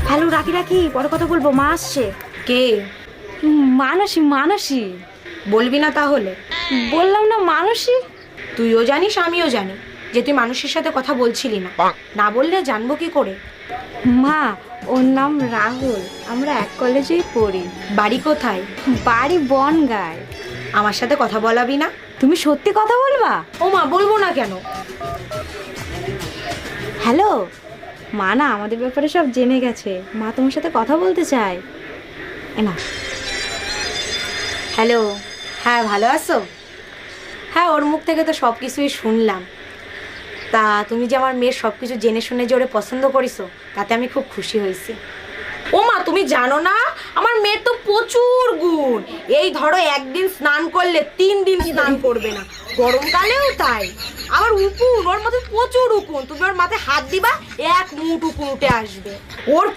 Hello, রাখি রাখি, পরে কথা বলবো, মা আসছে। কে? মানসী। মানসী বলবি না তাহলে? বললাম না, মানসী। তুইও জানিস আমিও জানি যে তুই মানুষের সাথে কথা বলছিলি না। না বললে জানবো কি করে? মা, ওর নাম রাহুল, আমরা এক কলেজেই পড়ি। বাড়ি কোথায়? বাড়ি বনগাঁয়। আমার সাথে কথা বলাবি না? তুমি সত্যি কথা বলবা? ও মা, বলবো না কেন? হ্যালো, মা না আমাদের ব্যাপারে সব জেনে গেছে, মা তোমার সাথে কথা বলতে চায়। না। হ্যালো। হ্যাঁ, ভালো আছো? হ্যাঁ, ওর মুখ থেকে তো সব কিছুই শুনলাম। তা তুমি যে আমার মেয়ের সব কিছু জেনে শুনে যে ওরে পছন্দ করিছো, তাতে আমি খুব খুশি হয়েছি। ও মা, তুমি জানো না আমার মেয়ের তো প্রচুর গুণ। এই ধরো একদিন স্নান করলে 3 দিন স্নান করবে না, গরমকালেও তাই। আবার উকুন, ওর মধ্যে প্রচুর উকুন, তুমি ওর মাথায় হাত দিবা 1 মুঠ উকুন উঠে আসবে। ওর